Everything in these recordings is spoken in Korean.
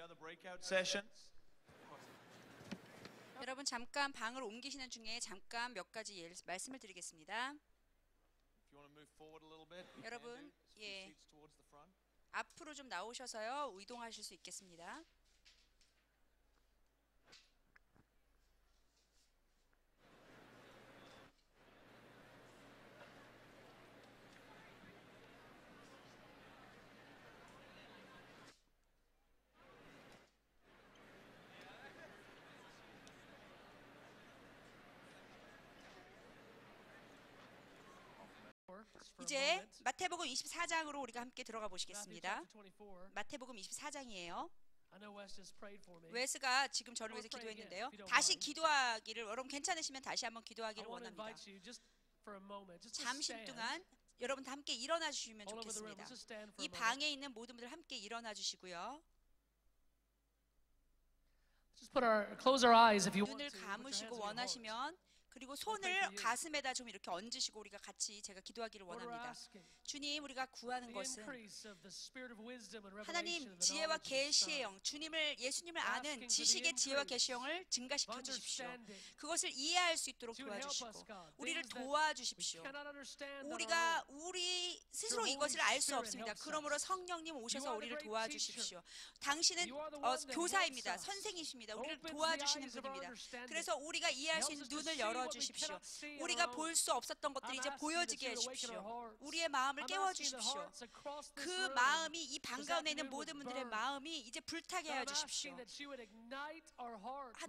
other breakout sessions? 여러분 잠깐 방을 옮기시는 중에 잠깐 몇 가지 말씀을 드리겠습니다. If you want to move forward a little bit, you can do. 여러분, Just a few 예, seats towards the front. 앞으로 좀 나오셔서요 이동하실 수 있겠습니다. 이제 마태복음 24장으로 우리가 함께 들어가 보시겠습니다. 마태복음 24장이에요. 웨스가 지금 저를 위해서 기도했는데요. 다시 기도하기를, 여러분 괜찮으시면 다시 한번 기도하기를 원합니다. 잠시 동안 여러분 다 함께 일어나 주시면 좋겠습니다. 이 방에 있는 모든 분들 함께 일어나 주시고요. 눈을 감으시고 원하시면, 그리고 손을 가슴에다 좀 이렇게 얹으시고 우리가 같이 제가 기도하기를 원합니다. 주님, 우리가 구하는 것은 하나님 지혜와 계시의 영, 주님을, 예수님을 아는 지식의 지혜와 계시의 영을 증가시켜 주십시오. 그것을 이해할 수 있도록 도와주시고 우리를 도와주십시오. 우리가 우리 스스로 이것을 알 수 없습니다. 그러므로 성령님 오셔서 우리를 도와주십시오. 당신은 교사입니다. 선생이십니다. 우리를 도와주시는 분입니다. 그래서 우리가 이해할 수 있는 눈을 열어 주십시오. 우리가 볼 수 없었던 것들이 이제 보여지게 해주십시오. 우리의 마음을 깨워주십시오. 그 마음이, 이 방 가운데 있는 모든 분들의 마음이 이제 불타게 하여 주십시오.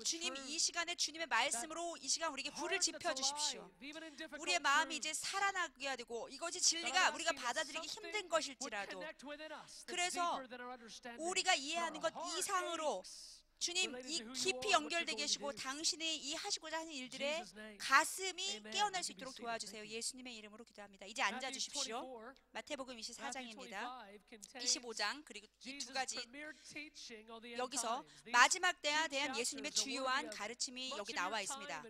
주님, 이 시간에 주님의 말씀으로 이 시간 우리에게 불을 지펴주십시오. 우리의 마음이 이제 살아나게 되고, 이것이 진리가 우리가 받아들이기 힘든 것일지라도, 그래서 우리가 이해하는 것 이상으로 주님, 이 깊이 연결되게 하시고 당신이 이 하시고자 하는 일들의 가슴이 깨어날 수 있도록 도와주세요. 예수님의 이름으로 기도합니다. 이제 앉아 주십시오. 마태복음 24장입니다. 25장, 그리고 이 두 가지, 여기서 마지막 때에 대한 예수님의 주요한 가르침이 여기 나와 있습니다.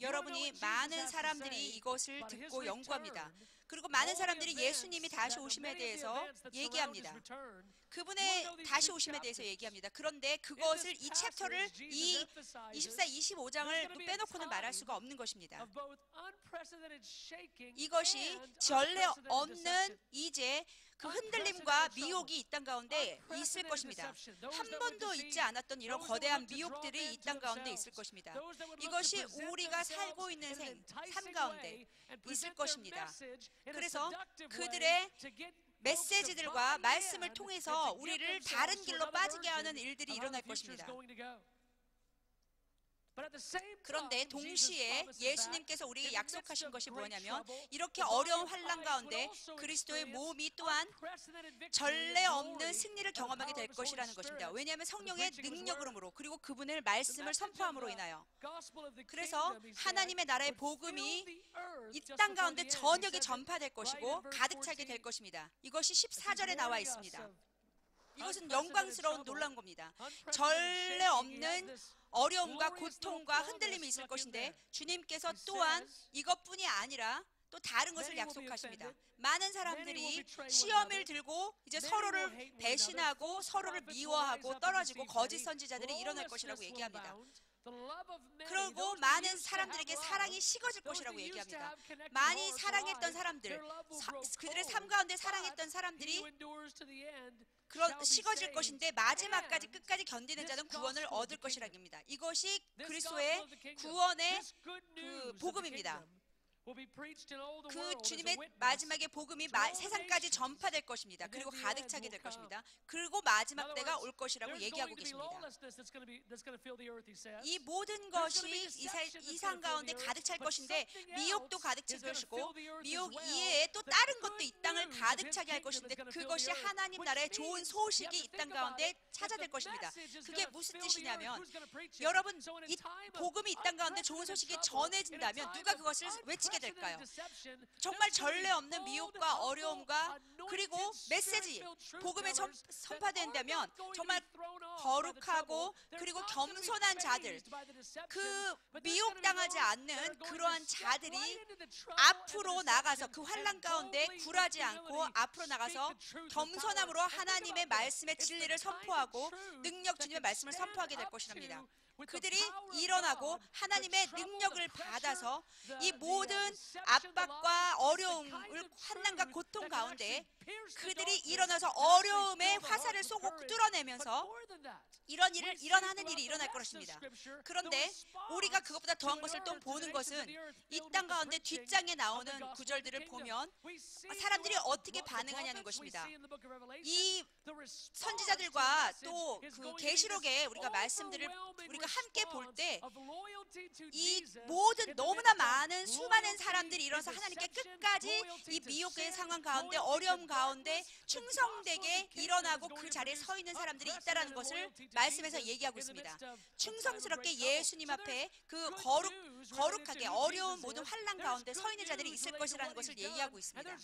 여러분이, 많은 사람들이 이것을 듣고 연구합니다. 그리고 많은 사람들이 예수님이 다시 오심에 대해서 얘기합니다. 그분의 다시 오심에 대해서 얘기합니다. 그런데 그것을, 이 챕터를, 이 24, 25장을 빼놓고는 말할 수가 없는 것입니다. 이것이 전례 없는 이제 그 흔들림과 미혹이 이 땅 가운데 있을 것입니다. 한 번도 있지 않았던 이런 거대한 미혹들이 이 땅 가운데 있을 것입니다. 이것이 우리가 살고 있는 삶 가운데 있을 것입니다. 그래서 그들의 메시지들과 말씀을 통해서 우리를 다른 길로 빠지게 하는 일들이 일어날 것입니다. 그런데 동시에 예수님께서 우리에게 약속하신 것이 뭐냐면, 이렇게 어려운 환난 가운데 그리스도의 몸이 또한 전례 없는 승리를 경험하게 될 것이라는 것입니다. 왜냐하면 성령의 능력으로, 그리고 그분의 말씀을 선포함으로 인하여. 그래서 하나님의 나라의 복음이 이 땅 가운데 전역에 전파될 것이고 가득 차게 될 것입니다. 이것이 14절에 나와 있습니다. 이것은 영광스러운 놀라운 겁니다. 전례 없는 어려움과 고통과 흔들림이 있을 것인데, 주님께서 또한 이것뿐이 아니라 또 다른 것을 약속하십니다. 많은 사람들이 시험을 들고 이제 서로를 배신하고 서로를 미워하고 떨어지고 거짓 선지자들이 일어날 것이라고 얘기합니다. 그리고 많은 사람들에게 사랑이 식어질 것이라고 얘기합니다. 많이 사랑했던 사람들, 그들의 삶 가운데 사랑했던 사람들이 그런 식어질 것인데, 마지막까지 끝까지 견디는 자는 구원을 얻을 것이라고 합니다. 이것이 그리스도의 구원의 그 복음입니다. 그 주님의 마지막의 복음이 세상까지 전파될 것입니다. 그리고 가득 차게 될 것입니다. 그리고 마지막 때가 올 것이라고 얘기하고 계십니다. 이 모든 것이 이 상 가운데 가득 찰 것인데, 미혹도 가득 찰 것이고, 미혹 이외에 또 다른 것도 이 땅을 가득 차게 할 것인데, 그것이 하나님 나라의 좋은 소식이 이 땅 가운데 찾아될 것입니다. 그게 무슨 뜻이냐면, 여러분, 이 복음이 이 땅 가운데 좋은 소식이 전해진다면 누가 그것을 외치겠습니까? 하게 될까요? 정말 전례 없는 미혹과 어려움과 그리고 메시지, 복음에 선포된다면 정말 거룩하고 그리고 겸손한 자들, 그 미혹당하지 않는 그러한 자들이 앞으로 나가서 그 환난 가운데 굴하지 않고 앞으로 나가서 겸손함으로 하나님의 말씀의 진리를 선포하고 능력 주님의 말씀을 선포하게 될 것이랍니다. 그들이 일어나고 하나님의 능력을 받아서 이 모든 압박과 어려움을 환난과 고통 가운데 그들이 일어나서 어려움의 화살을 쏘고 뚫어내면서 일어나는 일이 일어날 것입니다. 그런데 우리가 그것보다 더한 것을 또 보는 것은 이 땅 가운데 뒷장에 나오는 구절들을 보면 사람들이 어떻게 반응하냐는 것입니다. 이 선지자들과 또 그 계시록에 우리가 말씀들을 우리가 함께 볼 때 이 모든 너무나 많은 수많은 사람들이 일어나서 하나님께 끝까지 이 미혹의 상황 가운데 어려움 가운데 충성되게 일어나고 그 자리에 서 있는 사람들이 있다라는 것을 말씀에서 얘기하고 있습니다. 충성스럽게 예수님 앞에 그 거룩하게 어려운 모든 환난 가운데 서 있는 자들이 있을 것이라는 것을 얘기하고 있습니다.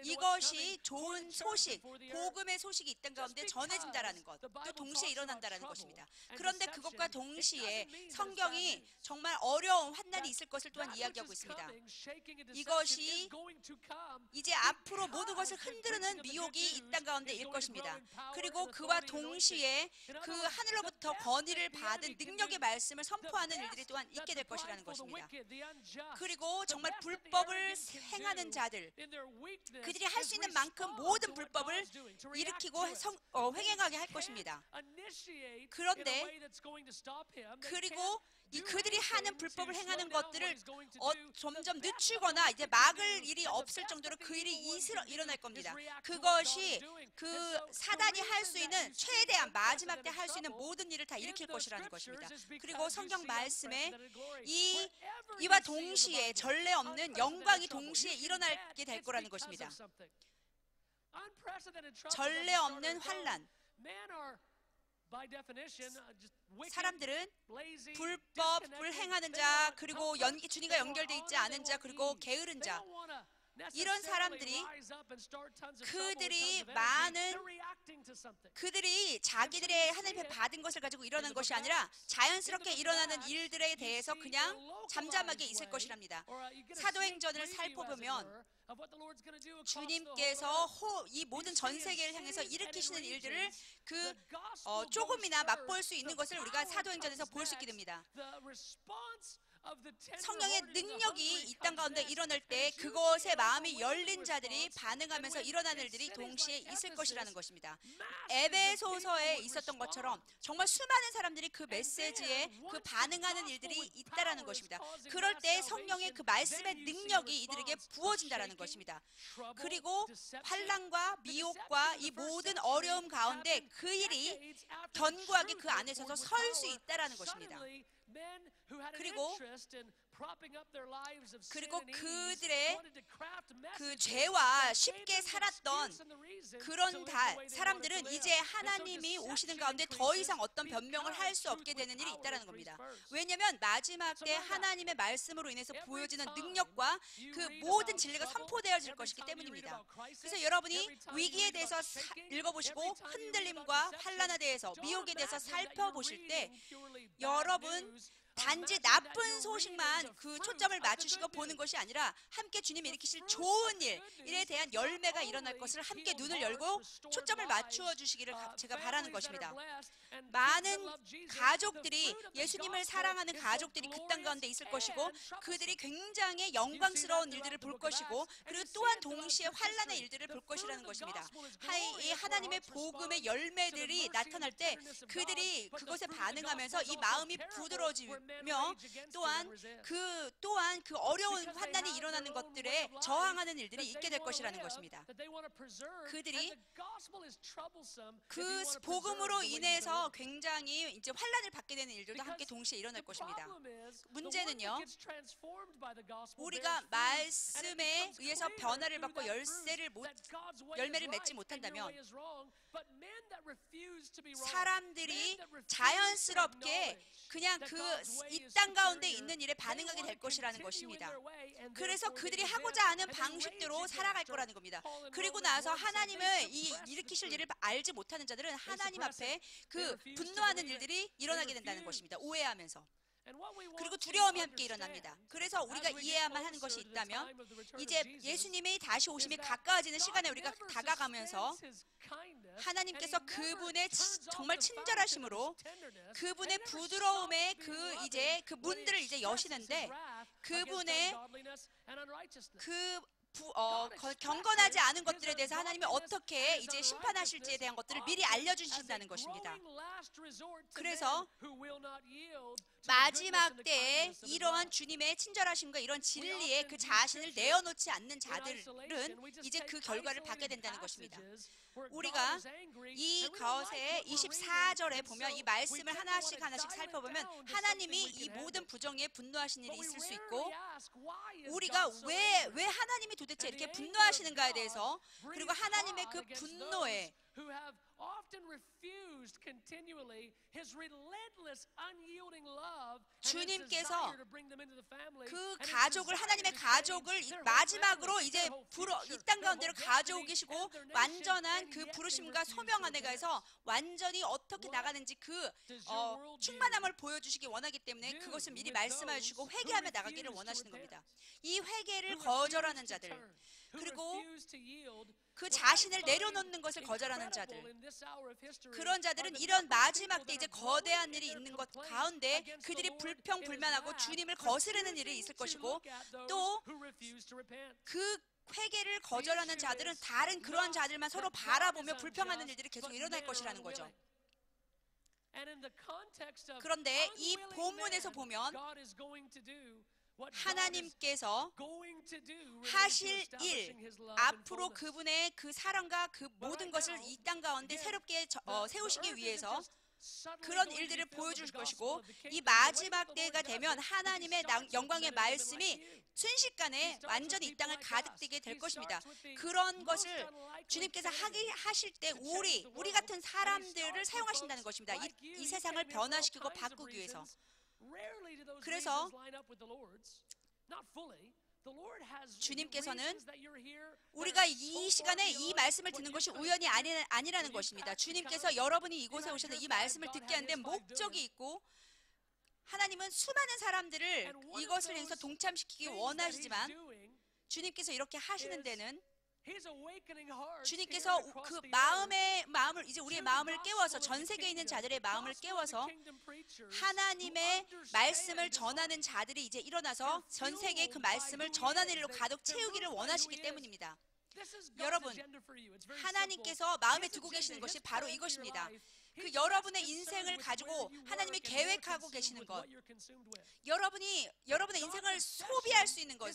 이것이 좋은 소식, 복음의 소식이 이 땅 가운데 전해진다라는 것, 또 동시에 일어난다라는 것입니다. 그런데 그것과 동시에 성경이 정말 어려운 환난이 있을 것을 또한 이야기하고 있습니다. 이것이 이제 앞으로 모든 것을 흔드는 미혹이 이 땅 가운데 일 것입니다. 그리고 그와 동시에 그 하늘로부터 건의를 받은 능력의 말씀을 선포하는 일들이 또한 있게 될 것이라는 것입니다. 그리고 정말 불법을 행하는 자들, 그들이 할 수 있는 만큼 모든 불법을 일으키고 횡행하게 할 것입니다. 그런데 그리고 그들이 하는 불법을 행하는 것들을 점점 늦추거나 이제 막을 일이 없을 정도로 그 일이 일어날 겁니다. 그것이 그 사단이 할 수 있는 최대한 마지막 때 할 수 있는 모든 일을 다 일으킬 것이라는 것입니다. 그리고 성경 말씀에 이와 동시에 전례 없는 영광이 동시에 일어나게 될 거라는 것입니다. 전례 없는 환난. 사람들은 불법을 행하는 자, 그리고 주님과 연결되어 있지 않은 자, 그리고 게으른 자, 이런 사람들이 그들이 자기들의 하나님의 받은 것을 가지고 일어난 것이 아니라 자연스럽게 일어나는 일들에 대해서 그냥 잠잠하게 있을 것이랍니다. 사도행전을 살펴보면 주님께서 이 모든 전 세계를 향해서 일으키시는 일들을 조금이나 맛볼 수 있는 것을 우리가 사도행전에서 볼 수 있게 됩니다. 성령의 능력이 이 땅 가운데 일어날 때 그것에 마음이 열린 자들이 반응하면서 일어나는 일들이 동시에 있을 것이라는 것입니다. 에베소서에 있었던 것처럼 정말 수많은 사람들이 그 메시지에 그 반응하는 일들이 있다라는 것입니다. 그럴 때 성령의 그 말씀의 능력이 이들에게 부어진다라는 것입니다. 그리고 환난과 미혹과 이 모든 어려움 가운데 그 일이 견고하게 그 안에 서서 설 수 있다라는 것입니다. 그리고 그들의 그 죄와 쉽게 살았던 그런 사람들은 이제 하나님이 오시는 가운데 더 이상 어떤 변명을 할 수 없게 되는 일이 있다는 겁니다. 왜냐하면 마지막 때 하나님의 말씀으로 인해서 보여지는 능력과 그 모든 진리가 선포되어질 것이기 때문입니다. 그래서 여러분이 위기에 대해서 읽어보시고 흔들림과 환난에 대해서 미혹에 대해서 살펴보실 때 여러분 단지 나쁜 소식만 그 초점을 맞추시고 보는 것이 아니라 함께 주님이 일으키실 좋은 일에 대한 열매가 일어날 것을 함께 눈을 열고 초점을 맞추어 주시기를 제가 바라는 것입니다. 많은 가족들이 예수님을 사랑하는 가족들이 그 땅 가운데 있을 것이고 그들이 굉장히 영광스러운 일들을 볼 것이고 그리고 또한 동시에 환난의 일들을 볼 것이라는 것입니다. 이 하나님의 복음의 열매들이 나타날 때 그들이 그것에 반응하면서 이 마음이 부드러워지며 또한 그 어려운 환난이 일어나는 것들에 저항하는 일들이 있게 될 것이라는 것입니다. 그들이 그 복음으로 인해서 굉장히 이제 환난을 받게 되는 일들도 함께 동시에 일어날 것입니다. 문제는요, 우리가 말씀에 의해서 변화를 받고 열매를 맺지 못한다면 사람들이 자연스럽게 그냥 이 땅 가운데 있는 일에 반응하게 될 것이라는 것입니다. 그래서 그들이 하고자 하는 방식대로 살아갈 거라는 겁니다. 그리고 나서 하나님을 일으키실 일을 알지 못하는 자들은 하나님 앞에 그 분노하는 일들이 일어나게 된다는 것입니다. 오해하면서. 그리고 두려움이 함께 일어납니다. 그래서 우리가 이해해야만 하는 것이 있다면 이제 예수님이 다시 오심이 가까워지는 시간에 우리가 다가가면서 하나님께서 그분의 정말 친절하심으로 그분의 부드러움의 그 문들을 이제 여시는데 그분의 경건하지 않은 것들에 대해서 하나님이 어떻게 이제 심판하실지에 대한 것들을 미리 알려주신다는 것입니다. 그래서 마지막 때에 이러한 주님의 친절하심과 이런 진리에 그 자신을 내어놓지 않는 자들은 이제 그 결과를 받게 된다는 것입니다. 우리가 이 가호세 24절에 보면 이 말씀을 하나씩 살펴보면 하나님이 이 모든 부정에 분노하신 일이 있을 수 있고 우리가 왜 하나님이 도대체 이렇게 분노하시는가에 대해서 그리고 하나님의 그 분노에 주님께서 그 가족을 하나님의 가족을 마지막으로 이제 이 땅 가운데로 가져오 계시고 완전한 그 부르심과 소명 안에 가서 완전히 어떻게 나가는지 그 충만함을 보여주시기 원하기 때문에 그것을 미리 말씀해 주시고 회개하며 나가기를 원하시는 겁니다. 이 회개를 거절하는 자들 그리고 그 자신을 내려놓는 것을 거절하는 자들 그런 자들은 이런 마지막 때 이제 거대한 일이 있는 것 가운데 그들이 불평불만하고 주님을 거스르는 일이 있을 것이고 또 그 회개를 거절하는 자들은 다른 그러한 자들만 서로 바라보며 불평하는 일들이 계속 일어날 것이라는 거죠. 그런데 이 본문에서 보면 하나님께서 하실 일, 앞으로 그분의 그 사랑과 그 모든 것을 이 땅 가운데 새롭게 세우시기 위해서 그런 일들을 보여줄 것이고 이 마지막 때가 되면 하나님의 영광의 말씀이 순식간에 완전히 이 땅을 가득되게 될 것입니다. 그런 것을 주님께서 하실 때 우리 같은 사람들을 사용하신다는 것입니다. 이 세상을 변화시키고 바꾸기 위해서. 그래서 주님께서는 우리가 이 시간에 이 말씀을 듣는 것이 우연이 아니라는 것입니다. 주님께서 여러분이 이곳에 오셔서 이 말씀을 듣게 하는데 목적이 있고 하나님은 수많은 사람들을 이것을 위해서 동참시키기 원하시지만 주님께서 이렇게 하시는 데는 주님께서 그 마음을 이제 우리의 마음을 깨워서 전 세계에 있는 자들의 마음을 깨워서 하나님의 말씀을 전하는 자들이 이제 일어나서 전 세계에 그 말씀을 전하는 일로 가득 채우기를 원하시기 때문입니다. 여러분, 하나님께서 마음에 두고 계시는 것이 바로 이것입니다. 그 여러분의 인생을 가지고 하나님이 계획하고 계시는 것, 여러분의 인생을 소비할 수 있는 것,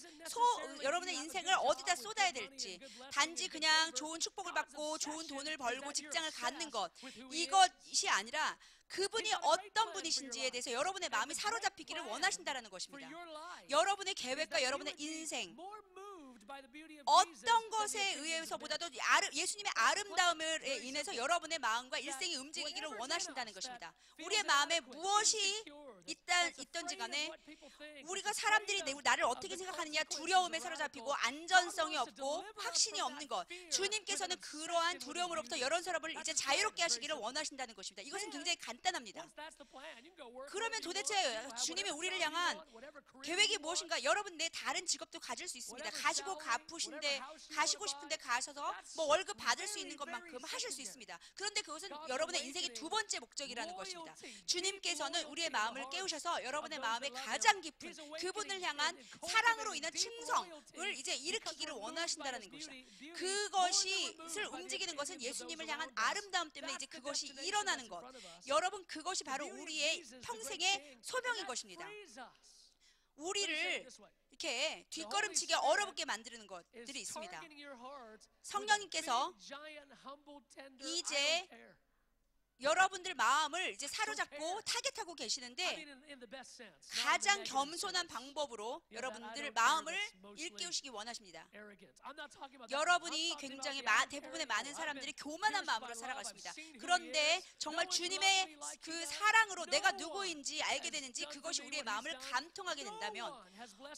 여러분의 인생을 어디다 쏟아야 될지, 단지 그냥 좋은 축복을 받고 좋은 돈을 벌고 직장을 갖는 것, 이것이 아니라 그분이 어떤 분이신지에 대해서 여러분의 마음이 사로잡히기를 원하신다는 것입니다. 여러분의 계획과 여러분의 인생, 어떤 것에 의해서보다도 예수님의 아름다움에 인해서 여러분의 마음과 일생이 움직이기를 원하신다는 것입니다. 우리의 마음에 무엇이 있던지 간에 우리가 사람들이 나를 어떻게 생각하느냐 두려움에 사로잡히고 안전성이 없고 확신이 없는 것, 주님께서는 그러한 두려움으로부터 여러 사람을 이제 자유롭게 하시기를 원하신다는 것입니다. 이것은 굉장히 간단합니다. 그러면 도대체 주님이 우리를 향한 계획이 무엇인가? 여러분 내 다른 직업도 가질 수 있습니다. 가시고 싶은데 가셔서 뭐 월급 받을 수 있는 것만큼 하실 수 있습니다. 그런데 그것은 여러분의 인생의 두 번째 목적이라는 것입니다. 주님께서는 우리의 마음을 깨우셔서 여러분의 마음에 가장 깊은 그분을 향한 사랑으로 인한 충성을 이제 일으키기를 원하신다는 것이다. 그것을 움직이는 것은 예수님을 향한 아름다움 때문에 이제 그것이 일어나는 것. 여러분 그것이 바로 우리의 평생의 소명인 것입니다. 우리를 이렇게 뒷걸음치게 어렵게 만드는 것들이 있습니다. 성령님께서 이제 여러분들 마음을 이제 사로잡고 타겟하고 계시는데 가장 겸손한 방법으로 여러분들 마음을 일깨우시기 원하십니다. 여러분이 굉장히 대부분의 많은 사람들이 교만한 마음으로 살아갔습니다. 그런데 정말 주님의 그 사랑으로 내가 누구인지 알게 되는지 그것이 우리의 마음을 감통하게 된다면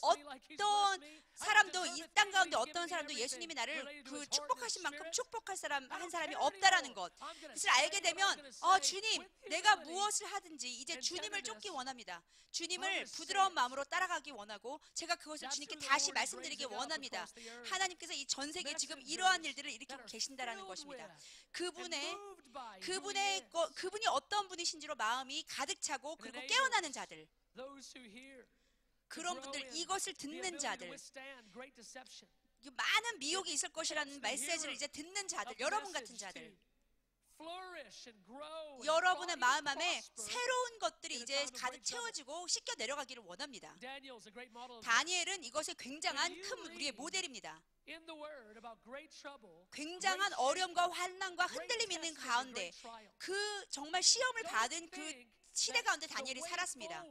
어떤 사람도 이 땅 가운데 어떤 사람도 예수님이 나를 그 축복하신 만큼 축복할 한 사람이 없다라는 것, 그것을 알게 되면 주님, 내가 무엇을 하든지 이제 주님을 쫓기 원합니다. 주님을 부드러운 마음으로 따라가기 원하고 제가 그것을 주님께 다시 말씀드리기 원합니다. 하나님께서 이 전 세계에 지금 이러한 일들을 일으키고 계신다라는 것입니다. 그분이 어떤 분이신지로 마음이 가득 차고 그리고 깨어나는 자들, 그런 분들, 이것을 듣는 자들, 많은 미혹이 있을 것이라는 메시지를 이제 듣는 자들, 여러분 같은 자들, 여러분의 마음 안에 새로운 것들이 이제 가득 채워지고 씻겨 내려가기를 원합니다. 다니엘은 이것에 굉장한 큰 우리의 모델입니다. 굉장한 어려움과 환난과 흔들림이 있는 가운데 그 정말 시험을 받은 그 시대 가운데 다니엘이 살았습니다.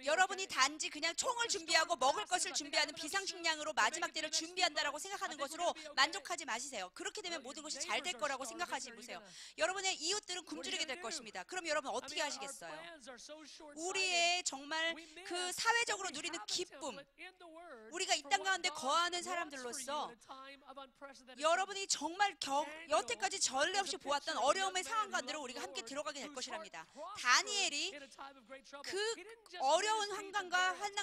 여러분이 단지 그냥 총을 준비하고 먹을 것을 준비하는 비상식량으로 마지막 때를 준비한다라고 생각하는 것으로 만족하지 마시세요. 그렇게 되면 모든 것이 잘 될 거라고 생각하지 마세요. 여러분의 이웃들은 굶주리게 될 것입니다. 그럼 여러분 어떻게 하시겠어요? 우리의 정말 그 사회적으로 누리는 기쁨, 우리가 이 땅 가운데 거하는 사람들로서 여러분이 정말 여태까지 전례 없이 보았던 어려움의 상황 가운데로 우리가 함께 들어가게 될 것이랍니다. 다니엘이 그 어려운 환난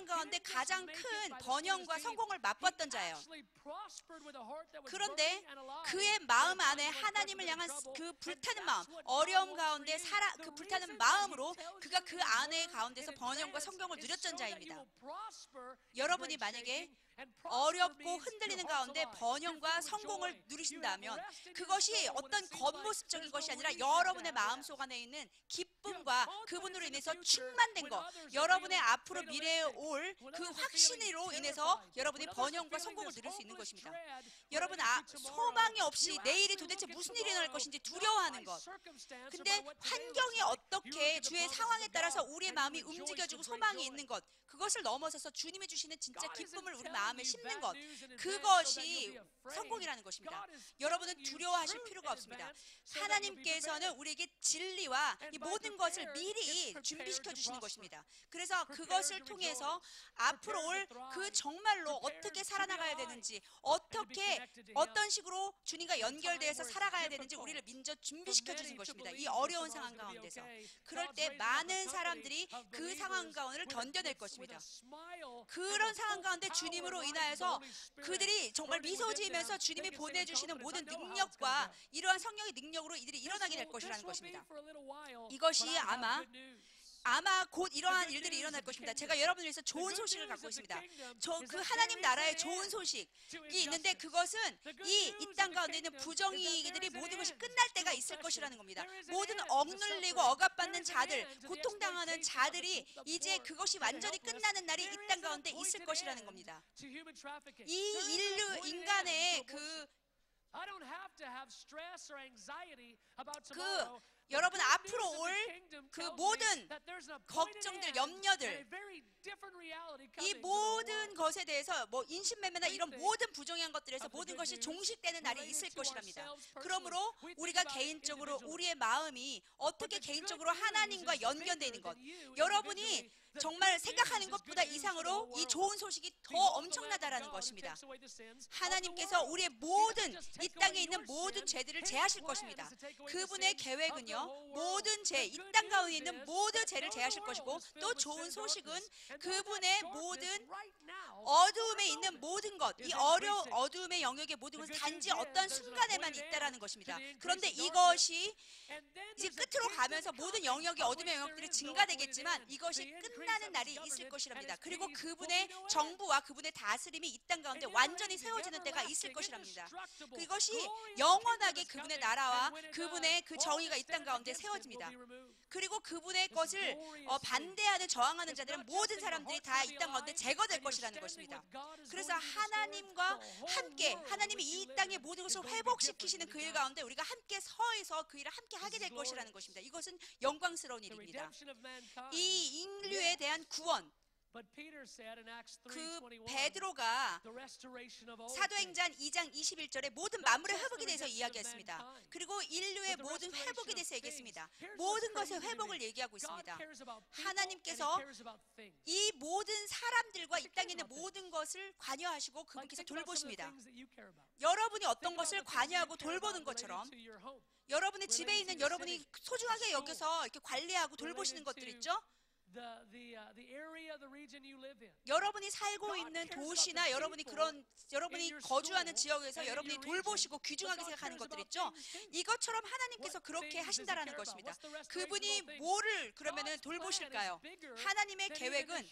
가운데 가장 큰 번영과 성공을 맛봤던 자예요. 그런데 그의 마음 안에 하나님을 향한 그 불타는 마음, 어려움 가운데 그 불타는 마음으로 그가 그 안에 가운데서 번영과 성공을 누렸던 자입니다. 여러분이 만약에 어렵고 흔들리는 가운데 번영과 성공을 누리신다면 그것이 어떤 겉모습적인 것이 아니라 여러분의 마음속 안에 있는 기쁨과 그분으로 인해서 충만된 것, 여러분의 앞으로 미래에 올 그 확신으로 인해서 여러분이 번영과 성공을 누릴 수 있는 것입니다. 여러분 소망이 없이 내일이 도대체 무슨 일이 일어날 것인지 두려워하는 것, 근데 환경이 어떻게 주의 상황에 따라서 우리의 마음이 움직여지고 소망이 있는 것, 그것을 넘어서서 주님이 주시는 진짜 기쁨을 우리 마음에 심는 것, 그것이 성공이라는 것입니다. 여러분은 두려워하실 필요가 없습니다. 하나님께서는 우리에게 진리와 이 모든 것을 미리 준비시켜 주시는 것입니다. 그래서 그것을 통해서 앞으로 올 그 정말로 어떻게 살아나가야 되는지, 어떤 식으로 주님과 연결되어서 살아가야 되는지 우리를 민저 준비시켜 주신 것입니다. 이 어려운 상황 가운데서. 그럴 때 많은 사람들이 그 상황 가운데를 견뎌낼 것입니다. 그런 상황 가운데 주님으로 인하여서 그들이 정말 미소 지으면서 주님이 보내주시는 모든 능력과 이러한 성령의 능력으로 이들이 일어나게 될 것이라는 것입니다. 이것이 아마 곧 이러한 일들이 일어날 것입니다. 제가 여러분을 위해서 좋은 소식을 갖고 있습니다. 그 하나님 나라의 좋은 소식이 있는데 그것은 이 땅 가운데 있는 부정이들이 모든 것이 끝날 때가 있을 것이라는 겁니다. 모든 억눌리고 억압받는 자들, 고통당하는 자들이 이제 그것이 완전히 끝나는 날이 이 땅 가운데 있을 것이라는 겁니다. 이 인간의 여러분 앞으로 올 그 모든 걱정들, 염려들, 이 모든 것에 대해서 인신매매나 이런 모든 부정한 것들에서 모든 것이 종식되는 날이 있을 것이랍니다. 그러므로 우리가 개인적으로 우리의 마음이 어떻게 개인적으로 하나님과 연결되어 있는 것, 여러분이 정말 생각하는 것보다 이상으로 이 좋은 소식이 더 엄청나다라는 것입니다. 하나님께서 우리의 이 땅에 있는 모든 죄들을 제하실 것입니다. 그분의 계획은요, 모든 죄, 이 땅 가운데 있는 모든 죄를 제하실 것이고, 또 좋은 소식은 그분의 모든 어두움에 있는 모든 것, 이 어두움의 영역의 모든 것은 단지 어떤 순간에만 있다라는 것입니다. 그런데 이것이 이제 끝으로 가면서 모든 영역의 어둠의 영역들이 증가되겠지만 이것이 끝나는 날이 있을 것이랍니다. 그리고 그분의 정부와 그분의 다스림이 이 땅 가운데 완전히 세워지는 때가 있을 것이랍니다. 그것이 영원하게 그분의 나라와 그분의 그 정의가 이 땅 가운데 세워집니다. 그리고 그분의 것을 반대하는 저항하는 자들은 모든 사람들이 다 이 땅 가운데 제거될 것이라는 것입니다. 그래서 하나님과 함께 하나님이 이 땅의 모든 것을 회복시키시는 그 일 가운데 우리가 함께 서해서 그 일을 함께 하게 될 것이라는 것입니다. 이것은 영광스러운 일입니다. 이 인류에 대한 구원, 그 베드로가 사도행전 2장 21절에 모든 만물의 회복에 대해서 이야기했습니다. 그리고 인류의 모든 회복에 대해서 얘기했습니다. 모든 것의 회복을 얘기하고 있습니다. 하나님께서 이 모든 사람들과 이 땅에 있는 모든 것을 관여하시고 그분께서 돌보십니다. 여러분이 어떤 것을 관여하고 돌보는 것처럼 여러분의 집에 있는 여러분이 소중하게 여겨서 이렇게 관리하고 돌보시는 것들 있죠? 여러분이 살고 있는 도시나 여러분이 거주하는 지역에서 여러분이 돌보시고 귀중하게 생각하는 것들 있죠? 이것처럼 하나님께서 그렇게 하신다라는 것입니다. 그분이 뭐를 그러면은 돌보실까요? 하나님의 계획은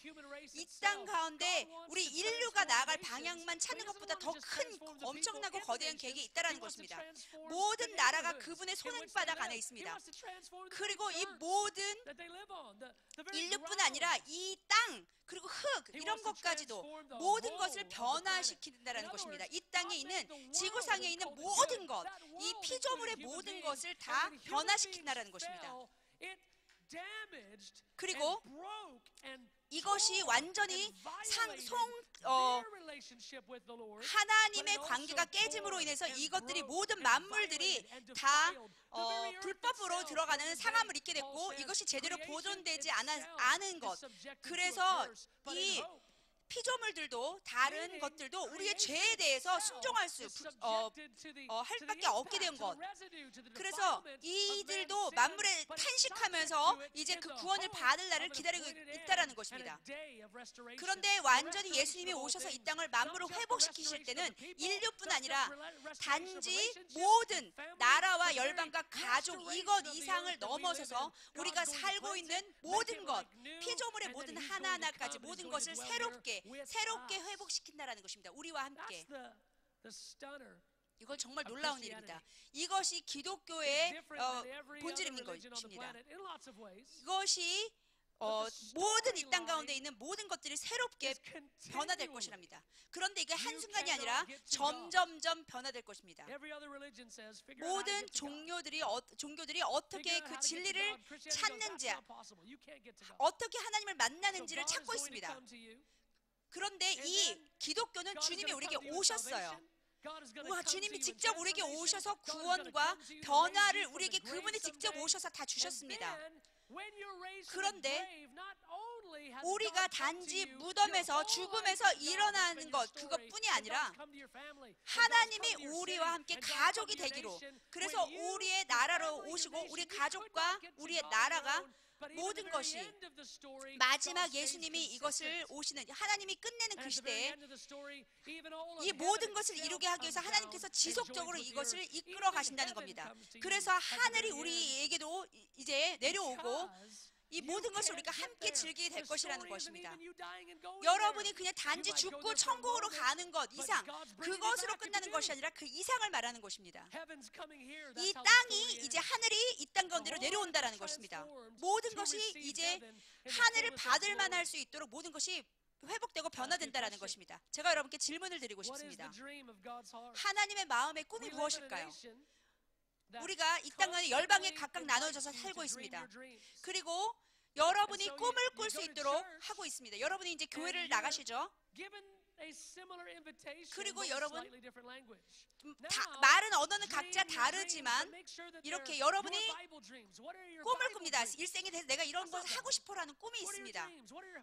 이 땅 가운데 우리 인류가 나아갈 방향만 찾는 것보다 더 큰 엄청나고 거대한 계획이 있다라는 것입니다. 모든 나라가 그분의 손바닥 안에 있습니다. 그리고 이 모든 인류뿐 아니라 이 땅 그리고 흙 이런 것까지도 모든 것을 변화시킨다는 것입니다. 이 땅에 있는 지구상에 있는 모든 것, 이 피조물의 모든 것을 다 변화시킨다는 것입니다. 그리고 이것이 완전히 하나님의 관계가 깨짐으로 인해서 이것들이 모든 만물들이 다 불법으로 들어가는 상함을 입게 됐고 이것이 제대로 보존되지 않은 것. 그래서 이 피조물들도 다른 것들도 우리의 죄에 대해서 순종할 할 수밖에 없게 된 것. 그래서 이들도 만물에 탄식하면서 이제 그 구원을 받을 날을 기다리고 있다라는 것입니다. 그런데 완전히 예수님이 오셔서 이 땅을 만물을 회복시키실 때는 인류뿐 아니라 단지 모든 나라와 열방과 가족 이것 이상을 넘어서서 우리가 살고 있는 모든 것, 피조물의 모든 하나하나까지 모든 것을 새롭게 회복시킨다라는 것입니다. 우리와 함께. 이건 정말 놀라운 일입니다. 이것이 기독교의 본질인 것입니다. 이것이 모든 이 땅 가운데 있는 모든 것들이 새롭게 변화될 것이랍니다. 그런데 이게 한순간이 아니라 점점점 변화될 것입니다. 모든 종교들이 어떻게 그 진리를 찾는지, 어떻게 하나님을 만나는지를 찾고 있습니다. 그런데 이 기독교는 주님이 우리에게 오셨어요. 주님이 직접 우리에게 오셔서 구원과 변화를 우리에게 그분이 직접 오셔서 다 주셨습니다. 그런데 우리가 단지 무덤에서 죽음에서 일어나는 것 그것뿐이 아니라 하나님이 우리와 함께 가족이 되기로, 그래서 우리의 나라로 오시고 우리 가족과 우리의 나라가 모든 것이 마지막 예수님이 이것을 오시는 하나님이 끝내는 그 시대에 이 모든 것을 이루게 하기 위해서 하나님께서 지속적으로 이것을 이끌어 가신다는 겁니다. 그래서 하늘이 우리에게도 이제 내려오고 이 모든 것을 우리가 함께 즐기게 될 것이라는 것입니다. 여러분이 그냥 단지 죽고 천국으로 가는 것 이상, 그것으로 끝나는 것이 아니라 그 이상을 말하는 것입니다. 이 땅이 이제 하늘이 이 땅 가운데로 내려온다라는 것입니다. 모든 것이 이제 하늘을 받을 만할 수 있도록 모든 것이 회복되고 변화된다라는 것입니다. 제가 여러분께 질문을 드리고 싶습니다. 하나님의 마음의 꿈이 무엇일까요? 우리가 이 땅은 열방에 각각 나눠져서 살고 있습니다. 그리고 여러분이 꿈을 꿀 수 있도록 하고 있습니다. 여러분이 이제 교회를 나가시죠. 그리고 여러분 말은 언어는 각자 다르지만 이렇게 여러분이 꿈을 꿉니다. 일생에 대해서 내가 이런 것을 하고 싶어라는 꿈이 있습니다.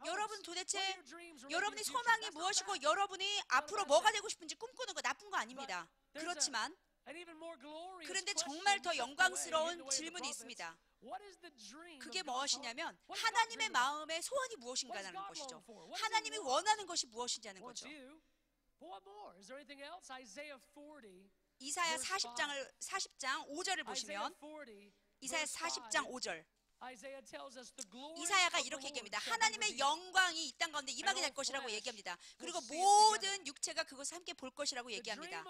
여러분 도대체 여러분의 소망이 무엇이고 여러분이 앞으로 뭐가 되고 싶은지 꿈꾸는 거 나쁜 거 아닙니다. 그렇지만 그런데 정말 더 영광스러운 질문이 있습니다. 그게 무엇이냐면 하나님의 마음의 소원이 무엇인가라는 것이죠. 하나님이 원하는 것이 무엇인지 하는 거죠. 이사야 40장 5절을 보시면 이사야 40장 5절 이사야가 이렇게 얘기합니다. 하나님의 영광이 이 땅 가운데 임하게 될 것이라고 얘기합니다. 그리고 모든 육체가 그것을 함께 볼 것이라고 얘기합니다.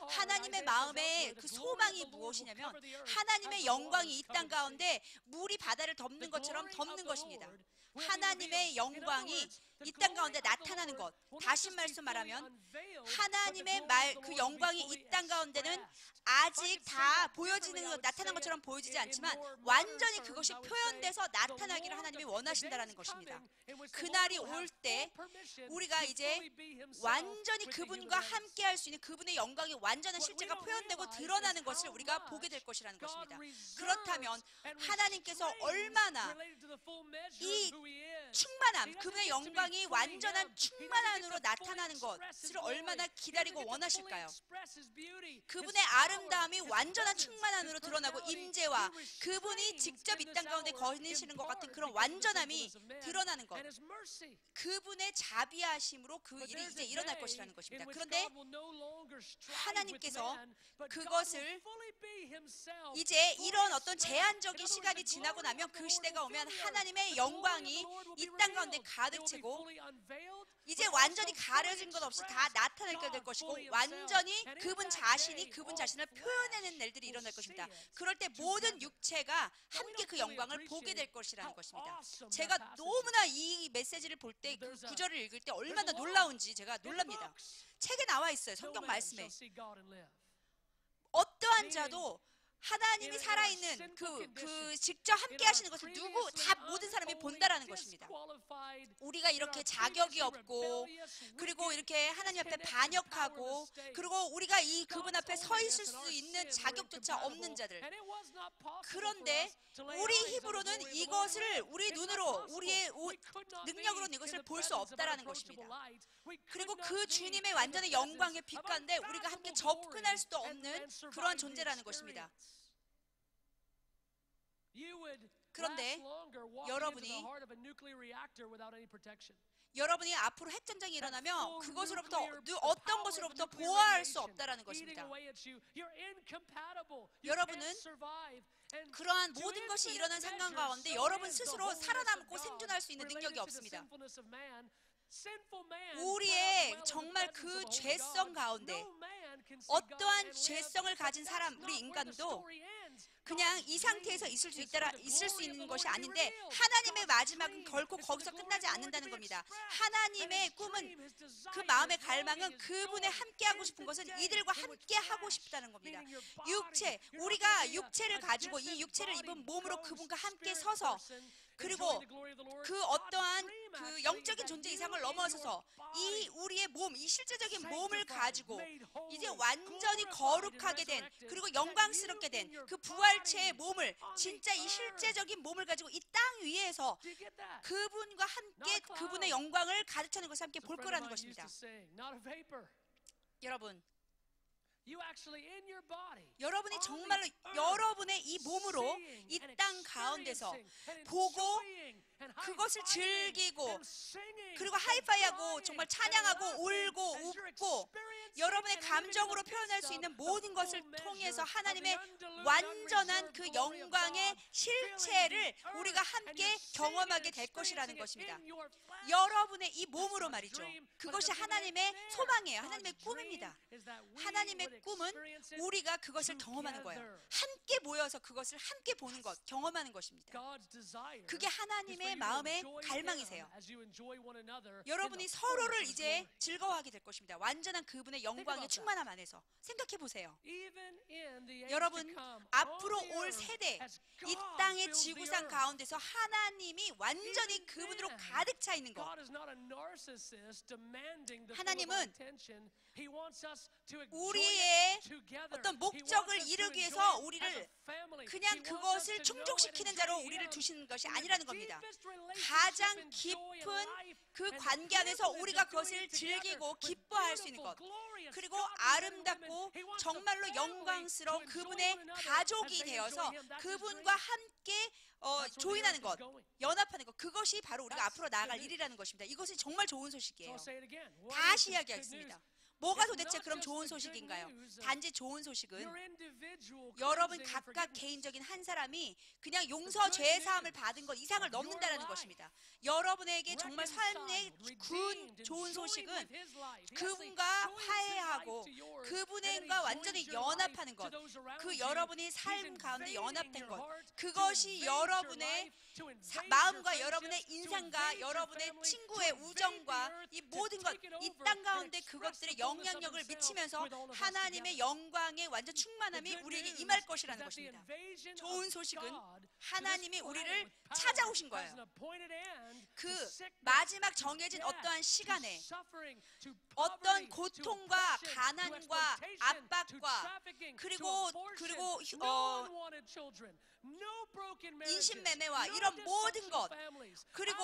하나님의 마음에 그 소망이 무엇이냐면 하나님의 영광이 이 땅 가운데 물이 바다를 덮는 것처럼 덮는 것입니다. 하나님의 영광이 이 땅 가운데 나타나는 것. 다시 말씀하면 하나님의 그 영광이 이 땅 가운데는 아직 다 보여지는 것, 나타난 것처럼 보여지지 않지만 완전히 그것이 표현돼서 나타나기를 하나님이 원하신다라는 것입니다. 그날이 올 때 우리가 이제 완전히 그분과 함께 할 수 있는 그분의 영광이 완전한 실제가 표현되고 드러나는 것을 우리가 보게 될 것이라는 것입니다. 그렇다면 하나님께서 얼마나 이 충만함, 그분의 영광이 완전한 충만함으로 나타나는 것을 얼마나 기다리고 원하실까요? 그분의 아름다움이 완전한 충만함으로 드러나고 임재와 그분이 직접 이 땅 가운데 거니시는 것 같은 그런 완전함이 드러나는 것, 그분의 자비하심으로 그 일이 이제 일어날 것이라는 것입니다. 그런데 하나님께서 그것을 이제 이런 어떤 제한적인 시간이 지나고 나면 그 시대가 오면 하나님의 영광이 이 땅 가운데 가득 채고 이제 완전히 가려진 것 없이 다 나타나게 될 것이고 완전히 그분 자신이 그분 자신을 표현해내는 일들이 일어날 것입니다. 그럴 때 모든 육체가 함께 그 영광을 보게 될 것이라는 것입니다. 제가 너무나 이 메시지를 볼 때 그 구절을 읽을 때 얼마나 놀라운지 제가 놀랍니다. 책에 나와 있어요. 성경 말씀에 어떠한 자도 하나님이 살아있는 그 직접 함께 하시는 것을 다 모든 사람이 본다라는 것입니다. 우리가 이렇게 자격이 없고 그리고 이렇게 하나님 앞에 반역하고 그리고 우리가 그분 앞에 서 있을 수 있는 자격조차 없는 자들. 그런데 우리 힘으로는 이것을 우리 눈으로 우리의 능력으로는 이것을 볼 수 없다라는 것입니다. 그리고 그 주님의 완전한 영광의 빛 가운데 우리가 함께 접근할 수도 없는 그러한 존재라는 것입니다. 그런데 여러분이 앞으로 핵전쟁이 일어나면 그것으로부터 어떤 것으로부터 보호할 수 없다라는 것입니다. 여러분은 그러한 모든 것이 일어난 상황 가운데 여러분 스스로 살아남고 생존할 수 있는 능력이 없습니다. 우리의 정말 그 죄성 가운데 어떠한 죄성을 가진 사람, 우리 인간도 그냥 이 상태에서 있을 수 있는 것이 아닌데 하나님의 마지막은 결코 거기서 끝나지 않는다는 겁니다. 하나님의 꿈은 그 마음의 갈망은 그분에 함께하고 싶은 것은 이들과 함께하고 싶다는 겁니다. 우리가 육체를 가지고 이 육체를 입은 몸으로 그분과 함께 서서 그리고 그 어떠한 그 영적인 존재 이상을 넘어서서 이 우리의 몸, 이 실제적인 몸을 가지고 이제 완전히 거룩하게 된 그리고 영광스럽게 된 그 부활체의 몸을 진짜 이 실제적인 몸을 가지고 이 땅 위에서 그분과 함께 그분의 영광을 가득 차는 것을 함께 볼 거라는 것입니다. 여러분이 정말로 여러분의 이 몸으로 이 땅 가운데서 보고 그것을 즐기고 그리고 하이파이하고 정말 찬양하고 울고 웃고 여러분의 감정으로 표현할 수 있는 모든 것을 통해서 하나님의 완전한 그 영광의 실체를 우리가 함께 경험하게 될 것이라는 것입니다. 여러분의 이 몸으로 말이죠. 그것이 하나님의 소망이에요. 하나님의 꿈입니다. 하나님의 꿈은 우리가 그것을 경험하는 거예요. 함께 모여서 그것을 함께 보는 것, 경험하는 것입니다. 그게 하나님의 마음의 갈망이세요. 여러분이 서로를 이제 즐거워하게 될 것입니다. 완전한 그분의 영광의 충만함 안에서 생각해 보세요. 여러분 앞으로 올 세대 이 땅의 지구상 가운데서 하나님이 완전히 그분으로 가득 차 있는 것. 하나님은 우리의 어떤 목적을 이루기 위해서 우리를 그냥 그것을 충족시키는 자로 우리를 두시는 것이 아니라는 겁니다. 가장 깊은 그 관계 안에서 우리가 그것을 즐기고 기뻐할 수 있는 것, 그리고 아름답고 정말로 영광스러운 그분의 가족이 되어서 그분과 함께 조인하는 것, 연합하는 것, 그것이 바로 우리가 앞으로 나아갈 일이라는 것입니다. 이것이 정말 좋은 소식이에요. 다시 이야기하겠습니다. 뭐가 도대체 그럼 좋은 소식인가요? 단지 좋은 소식은 여러분 각각 개인적인 한 사람이 그냥 용서 죄 사함을 받은 것 이상을 넘는다는 것입니다. 여러분에게 정말 삶의 좋은 소식은 그분과 화해하고 그분과 완전히 연합하는 것, 그 여러분이 삶 가운데 연합된 것, 그것이 여러분의 마음과 여러분의 인상과 여러분의 친구의 우정과 이 모든 것, 이 땅 가운데 그것들의 영향력을 미치면서 하나님의 영광의 완전 충만함이 우리에게 임할 것이라는 것입니다. 좋은 소식은 하나님이 우리를 찾아오신 거예요. 그 마지막 정해진 어떠한 시간에 어떤 고통과 가난과 압박과 그리고 인신매매와 이런 모든 것, 그리고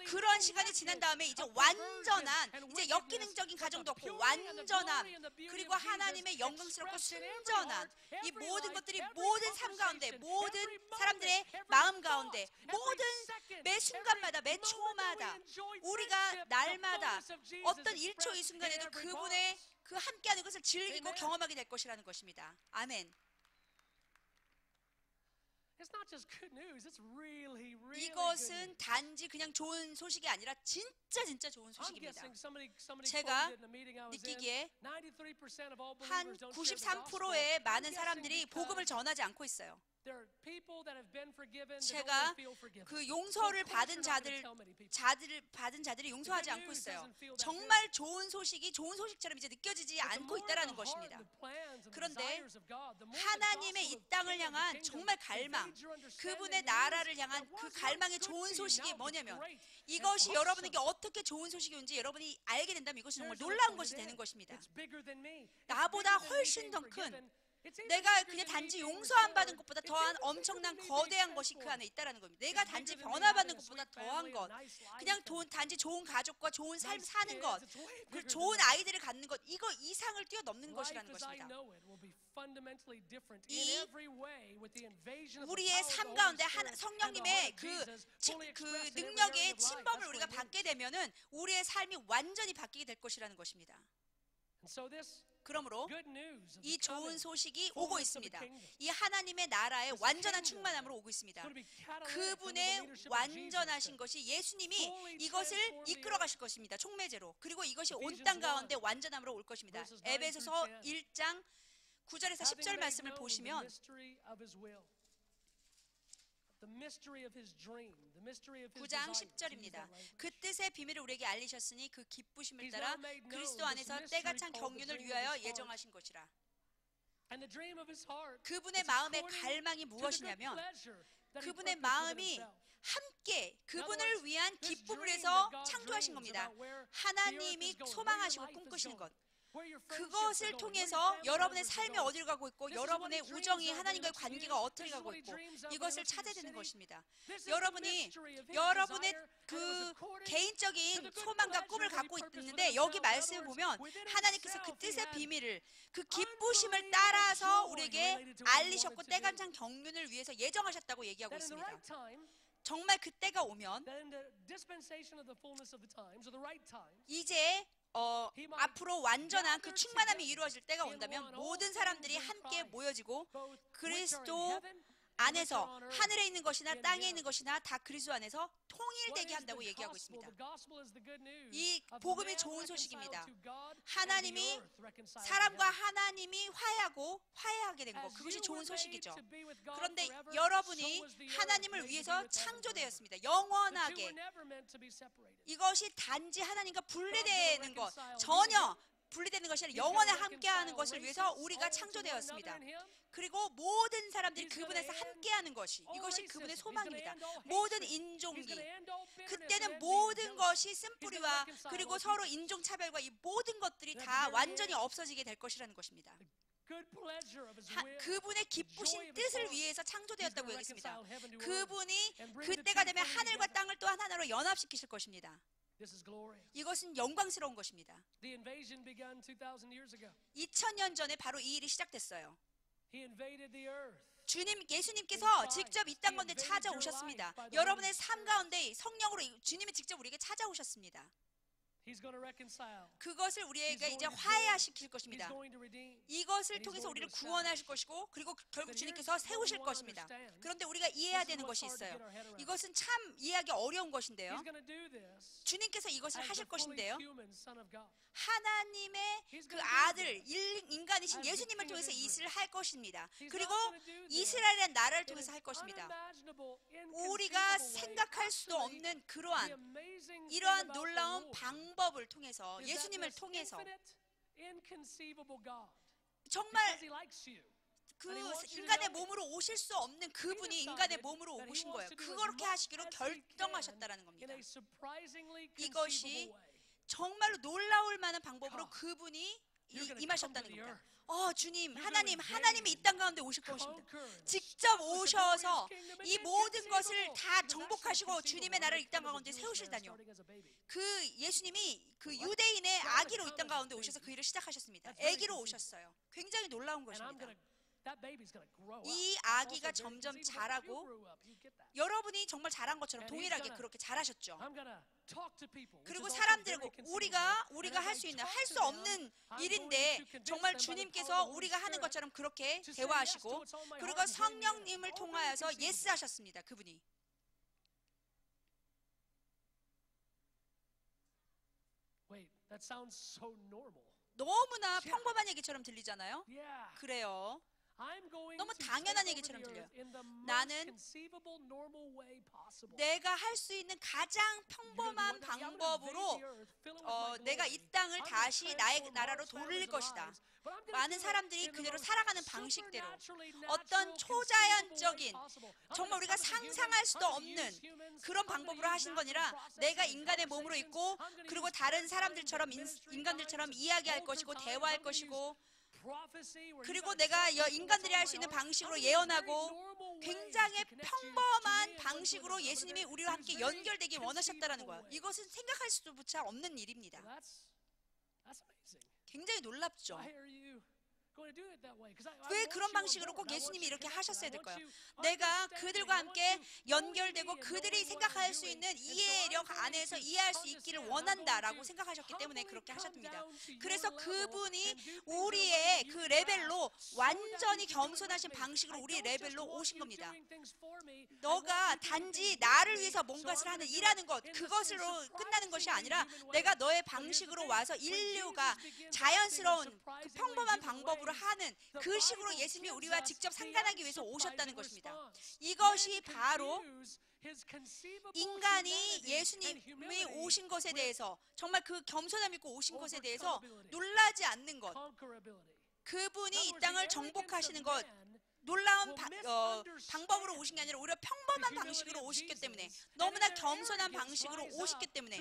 그런 시간이 지난 다음에 이제 완전한, 이제 역기능적인 가정도 없고 완전함, 그리고 하나님의 영광스럽고 순전한 이 모든 것들이 모든 삶 가운데, 모든 사람들의 마음 가운데, 모든 매 순간마다, 매 초마다, 우리가 날마다 어떤 1초 이 순간에도 그분의 그 함께하는 것을 즐기고 경험하게 될 것이라는 것입니다. 아멘. 이것은 단지 그냥 좋은 소식이 아니라 진짜 좋은 소식입니다. 제가 느끼기에 한 93%의 많은 사람들이 복음을 전하지 않고 있어요. 제가 그 용서를 받은 자들이 용서하지 않고 있어요. 정말 좋은 소식이 좋은 소식처럼 이제 느껴지지 않고 있다는 것입니다. 그런데 하나님의 이 땅을 향한 정말 갈망, 그분의 나라를 향한 그 갈망의 좋은 소식이 뭐냐면, 이것이 여러분에게 어떻게 좋은 소식인지 여러분이 알게 된다면 이것이 정말 놀라운 것이 되는 것입니다. 나보다 훨씬 더 큰, 내가 그냥 단지 용서 안 받은 것보다 더한 엄청난 거대한 것이 그 안에 있다는 겁니다. 내가 단지 변화받는 것보다 더한 것, 그냥 단지 좋은 가족과 좋은 삶 사는 것, 그 좋은 아이들을 갖는 것, 이거 이상을 뛰어넘는 것이라는 것입니다. 이 우리의 삶 가운데 성령님의 그 능력의 침범을 우리가 받게 되면은 우리의 삶이 완전히 바뀌게 될 것이라는 것입니다. 그러므로 이 좋은 소식이 오고 있습니다. 이 하나님의 나라의 완전한 충만함으로 오고 있습니다. 그분의 완전하신 것이 예수님이 이것을 이끌어 가실 것입니다. 촉매제로. 그리고 이것이 온 땅 가운데 완전함으로 올 것입니다. 에베소서 1장 9절에서 10절 말씀을 보시면 9장 10절입니다. 그 뜻의 비밀을 우리에게 알리셨으니 그 기쁘심을 따라 그리스도 안에서 때가 찬 경륜을 위하여 예정하신 것이라. 그분의 마음의 갈망이 무엇이냐면, 그분의 마음이 함께 그분을 위한 기쁨을 위해서 창조하신 겁니다. 하나님이 소망하시고 꿈꾸시는 것, 그것을 통해서 여러분의 삶이 어디로 가고 있고 여러분의 우정이 하나님과의 관계가 어떻게 가고 있고 이것을 찾아야 되는 것입니다. 여러분이 여러분의 그 개인적인 소망과 꿈을 갖고 있는데, 여기 말씀을 보면 하나님께서 그 뜻의 비밀을, 그 기쁘심을 따라서 우리에게 알리셨고 때가 찬 경륜을 위해서 예정하셨다고 얘기하고 있습니다. 정말 그때가 오면 이제 앞으로 완전한 그 충만함이 이루어질 때가 온다면 모든 사람들이 함께 모여지고 그리스도 안에서 하늘에 있는 것이나 땅에 있는 것이나 다 그리스도 안에서 통일되게 한다고 얘기하고 있습니다. 이 복음이 좋은 소식입니다. 하나님이 사람과 하나님이 화해하게 된 것, 그것이 좋은 소식이죠. 그런데 여러분이 하나님을 위해서 창조되었습니다. 영원하게. 이것이 단지 하나님과 분리되는 것, 전혀 분리되는 것이 아니라 영원에 함께하는 것을 위해서 우리가 창조되었습니다. 그리고 모든 사람들이 그분에서 함께하는 것이, 이것이 그분의 소망입니다. 모든 인종이, 그때는 모든 것이 쓴뿌리와 그리고 서로 인종차별과 이 모든 것들이 다 완전히 없어지게 될 것이라는 것입니다. 그분의 기쁘신 뜻을 위해서 창조되었다고 얘기했습니다. 그분이 그때가 되면 하늘과 땅을 또 하나로 연합시키실 것입니다. 이것은 영광스러운 것입니다. 2000년 전에 바로 이 일이 시작됐어요. 예수님께서 직접 이 땅 가운데 찾아오셨습니다. 여러분의 삶 가운데 성령으로 주님이 직접 우리에게 찾아오셨습니다. 그것을 우리에게 이제 화해시킬 것입니다. 이것을 통해서 우리를 구원하실 것이고 그리고 결국 주님께서 세우실 것입니다. 그런데 우리가 이해해야 되는 것이 있어요. 이것은 참 이해하기 어려운 것인데요. 주님께서 이것을 하실 것인데요. 하나님의 그 아들 인간이신 예수님을 통해서 이 일을 할 것입니다. 그리고 이스라엘의 나라를 통해서 할 것입니다. 우리가 생각할 수도 없는 이러한 놀라운 방법을 통해서 예수님을 통해서 정말 그 인간의 몸으로 오실 수 없는 그분이 인간의 몸으로 오신 거예요. 그렇게 하시기로 결정하셨다는 겁니다. 이것이 정말로 놀라울 만한 방법으로 그분이 임하셨다는 겁니다. 주님, 하나님이 이 땅 가운데 오실 것입니다. 직접 오셔서 이 모든 것을 다 정복하시고 주님의 나라를 이 땅 가운데 세우실다뇨. 그 예수님이 그 유대인의 아기로 이 땅 가운데 오셔서 그 일을 시작하셨습니다. 아기로 오셨어요. 굉장히 놀라운 것입니다. 이 아기가 점점 자라고 여러분이 정말 자란 것처럼 동일하게 그렇게 자라셨죠. 그리고 사람들과 우리가 할 수 없는 일인데 정말 주님께서 우리가 하는 것처럼 그렇게 대화하시고 그리고 성령님을 통하여서 예스 하셨습니다. 그분이. 너무나 평범한 얘기처럼 들리잖아요. 그래요. 너무 당연한 얘기처럼 들려요. 나는 내가 할 수 있는 가장 평범한 방법으로 내가 이 땅을 다시 나의 나라로 돌릴 것이다. 많은 사람들이 그대로 살아가는 방식대로 어떤 초자연적인 정말 우리가 상상할 수도 없는 그런 방법으로 하신 거니라 내가 인간의 몸으로 있고 그리고 다른 사람들처럼 인간들처럼 이야기할 것이고 대화할 것이고 그리고 내가 인간들이 할 수 있는 방식으로 예언하고 굉장히 평범한 방식으로 예수님이 우리와 함께 연결되기 원하셨다는 거야. 이것은 생각할 수조차 없는 일입니다. 굉장히 놀랍죠. 왜 그런 방식으로 꼭 예수님이 이렇게 하셨어야 될까요? 내가 그들과 함께 연결되고 그들이 생각할 수 있는 이해력 안에서 이해할 수 있기를 원한다라고 생각하셨기 때문에 그렇게 하셨습니다. 그래서 그분이 우리의 그 레벨로 완전히 겸손하신 방식으로 우리의 레벨로 오신 겁니다. 너가 단지 나를 위해서 뭔가를 하는 일하는 것 그것으로 끝나는 것이 아니라 내가 너의 방식으로 와서 인류가 자연스러운 그 평범한 방법으로 하는 그 식으로 예수님이 우리와 직접 상관하기 위해서 오셨다는 것입니다. 이것이 바로 인간이 예수님이 오신 것에 대해서 정말 그 겸손함 있고 오신 것에 대해서 놀라지 않는 것, 그분이 이 땅을 정복하시는 것, 놀라운 방법으로 오신 게 아니라 오히려 평범한 방식으로 오셨기 때문에 너무나 겸손한 방식으로 오셨기 때문에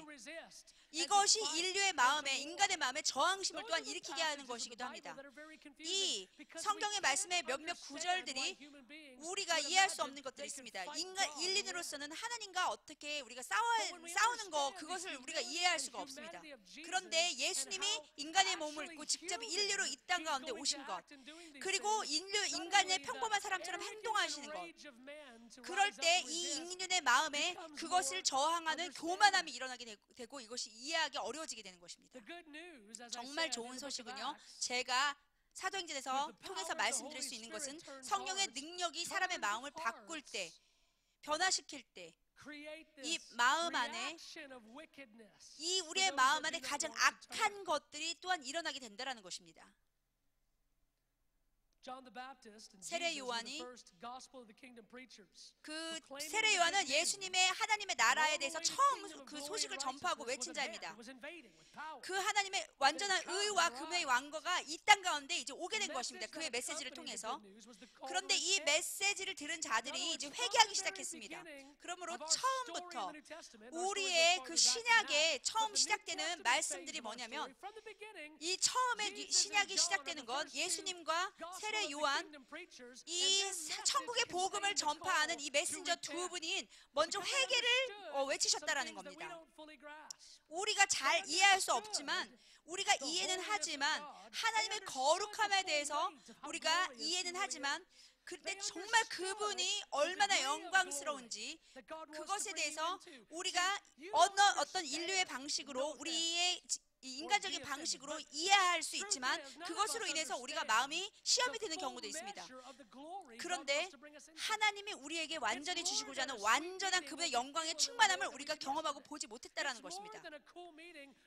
이것이 인류의 마음에 인간의 마음에 저항심을 또한 일으키게 하는 것이기도 합니다. 이 성경의 말씀의 몇몇 구절들이 우리가 이해할 수 없는 것들이 있습니다. 인간으로서는 하나님과 어떻게 우리가 싸우는 거 그것을 우리가 이해할 수가 없습니다. 그런데 예수님이 인간의 몸을 입고 직접 인류로 이 땅 가운데 오신 것 그리고 인간의 평범한 사람처럼 행동하시는 것 그럴 때 이 인간의 마음에 그것을 저항하는 교만함이 일어나게 되고 이것이 이해하기 어려워지게 되는 것입니다. 정말 좋은 소식은요. 제가 사도행전에서 통해서 말씀드릴 수 있는 것은 성령의 능력이 사람의 마음을 바꿀 때, 변화시킬 때 이 마음 안에 이 우리의 마음 안에 가장 악한 것들이 또한 일어나게 된다는 것입니다. 세례 요한이 그 세례 요한은 예수님의 하나님의 나라에 대해서 처음 그 소식을 전파하고 외친 자입니다. 그 하나님의 완전한 의와 금의 왕거가 이 땅 가운데 이제 오게 된 것입니다. 그의 메시지를 통해서. 그런데 이 메시지를 들은 자들이 이제 회개하기 시작했습니다. 그러므로 처음부터 우리의 그 신약에 처음 시작되는 말씀들이 뭐냐면 이 처음에 신약이 시작되는 건 예수님과 세례 요한 이 천국의 복음을 전파하는 이 메신저 두 분이 먼저 회개를 외치셨다라는 겁니다. 우리가 잘 이해할 수 없지만 우리가 이해는 하지만 하나님의 거룩함에 대해서 우리가 이해는 하지만 그때 정말 그분이 얼마나 영광스러운지 그것에 대해서 우리가 어떤 인류의 방식으로 우리의 이 인간적인 방식으로 이해할 수 있지만 그것으로 인해서 우리가 마음이 시험이 되는 경우도 있습니다. 그런데 하나님이 우리에게 완전히 주시고자 하는 완전한 그분의 영광의 충만함을 우리가 경험하고 보지 못했다라는 것입니다.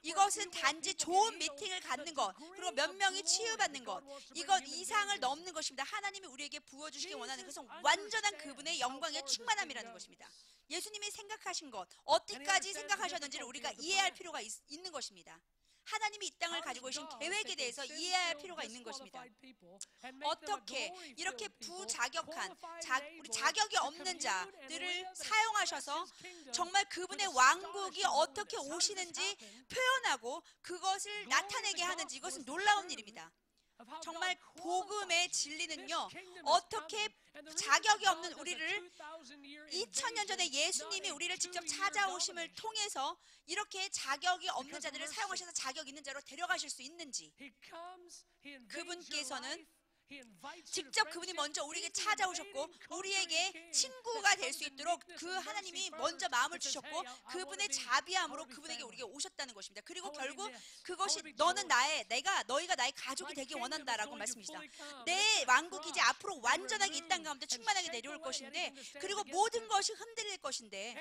이것은 단지 좋은 미팅을 갖는 것, 그리고 몇 명이 치유받는 것, 이것 이상을 넘는 것입니다. 하나님이 우리에게 부어주시기 원하는 것은 완전한 그분의 영광의 충만함이라는 것입니다. 예수님이 생각하신 것, 어디까지 생각하셨는지를 우리가 이해할 필요가 있는 것입니다. 하나님이 이 땅을 가지고 계신 계획에 대해서 이해할 필요가 있는 것입니다. 어떻게 이렇게 부자격한 우리 자격이 없는 자들을 사용하셔서 정말 그분의 왕국이 어떻게 오시는지 표현하고 그것을 나타내게 하는지 이것은 놀라운 일입니다. 정말 복음의 진리는요, 어떻게 자격이 없는 우리를 2000년 전에 예수님이 우리를 직접 찾아오심을 통해서 이렇게 자격이 없는 자들을 사용하셔서 자격 있는 자로 데려가실 수 있는지, 그분께서는 직접 그분이 먼저 우리에게 찾아오셨고 우리에게 친구가 될 수 있도록 그 하나님이 먼저 마음을 주셨고 그분의 자비함으로 그분에게 우리에게 오셨다는 것입니다. 그리고 결국 그것이 너희가 나의 가족이 되기 원한다라고 말씀이시다. 내 왕국이 이제 앞으로 완전하게 이 땅 가운데 충만하게 내려올 것인데, 그리고 모든 것이 흔들릴 것인데,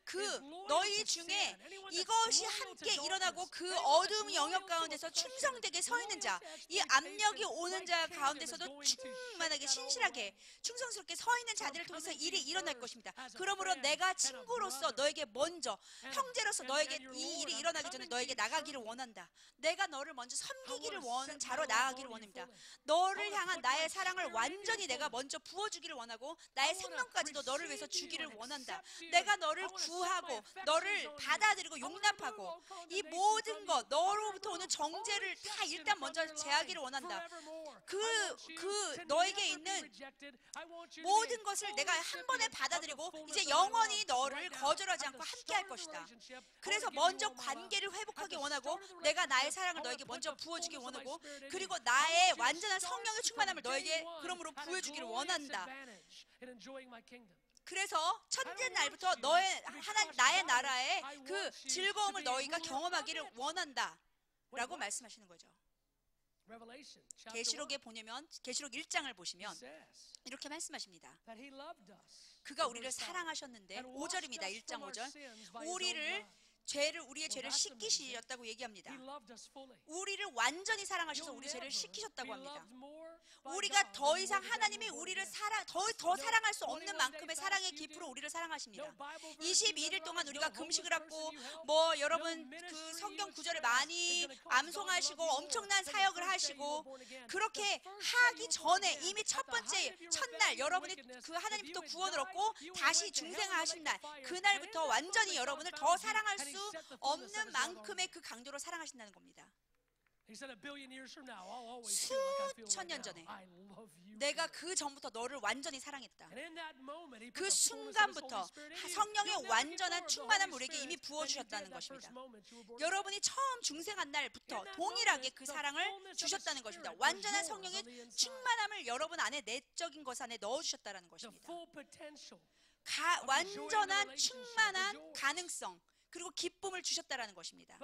그 너희 중에 이것이 함께 일어나고 그 어두운 영역 가운데서 충성되게 서 있는 자, 이 압력이 오는 자 가운데서도 충만하게 신실하게 충성스럽게 서 있는 자들을 통해서 일이 일어날 것입니다. 그러므로 내가 친구로서 너에게 먼저, 형제로서 너에게 이 일이 일어나기 전에 너에게 나가기를 원한다. 내가 너를 먼저 섬기기를 원하는 자로 나아가기를 원합니다. 너를 향한 나의 사랑을 완전히 내가 먼저 부어주기를 원하고 나의 생명까지도 너를 위해서 주기를 원한다. 내가 너를 구하고 너를 받아들이고 용납하고 이 모든 것, 너로부터 오는 정죄를 다 일단 먼저 제하기를 원한다. 너에게 있는 모든 것을 내가 한 번에 받아들이고 이제 영원히 너를 거절하지 않고 함께 할 것이다. 그래서 먼저 관계를 회복하기 원하고 내가 나의 사랑을 너에게 먼저 부어주기 원하고, 그리고 나의 완전한 성령의 충만함을 너에게 그러므로 부어주기를 원한다. 그래서 첫째 날부터 나의 나라의 그 즐거움을 너희가 경험하기를 원한다 라고 말씀하시는 거죠. 계시록에 보면 계시록 1장을 보시면 이렇게 말씀하십니다. 그가 우리를 사랑하셨는데, 5절입니다. 1장 5절. 우리의 죄를 씻기셨다고 얘기합니다. 우리를 완전히 사랑하셔서 우리 죄를 씻기셨다고 합니다. 우리가 더 이상 하나님이 우리를 더 사랑할 수 없는 만큼의 사랑의 깊이로 우리를 사랑하십니다. 22일 동안 우리가 금식을 하고 여러분 그 성경 구절을 많이 암송하시고 엄청난 사역을 하시고 그렇게 하기 전에 이미 첫 번째 첫날 여러분이 그 하나님부터 구원을 얻고 다시 중생하신 날, 그날부터 완전히 여러분을 더 사랑할 수 없는 만큼의 그 강도로 사랑하신다는 겁니다. 수천 년 전에 내가 그 전부터 너를 완전히 사랑했다. 그 순간부터 성령의 완전한 충만함을 우리에게 이미 부어주셨다는 것입니다. 여러분이 처음 중생한 날부터 동일하게 그 사랑을 주셨다는 것입니다. 완전한 성령의 충만함을 여러분 안에 내적인 것 안에 넣어주셨다는 것입니다. 완전한 충만한 가능성 그리고 기쁨을 주셨다라는 것입니다.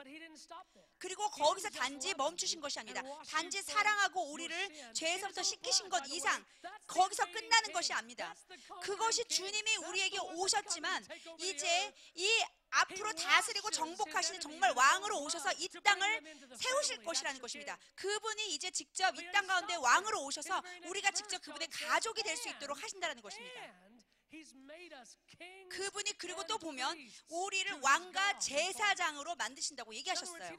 그리고 거기서 단지 멈추신 것이 아니다. 단지 사랑하고 우리를 죄에서부터 씻기신 것 이상 거기서 끝나는 것이 아닙니다. 그것이 주님이 우리에게 오셨지만 이제 이 앞으로 다스리고 정복하시는 정말 왕으로 오셔서 이 땅을 세우실 것이라는 것입니다. 그분이 이제 직접 이 땅 가운데 왕으로 오셔서 우리가 직접 그분의 가족이 될 수 있도록 하신다는 것입니다. 그분이 그리고 또 보면 우리를 왕과 제사장으로 만드신다고 얘기하셨어요.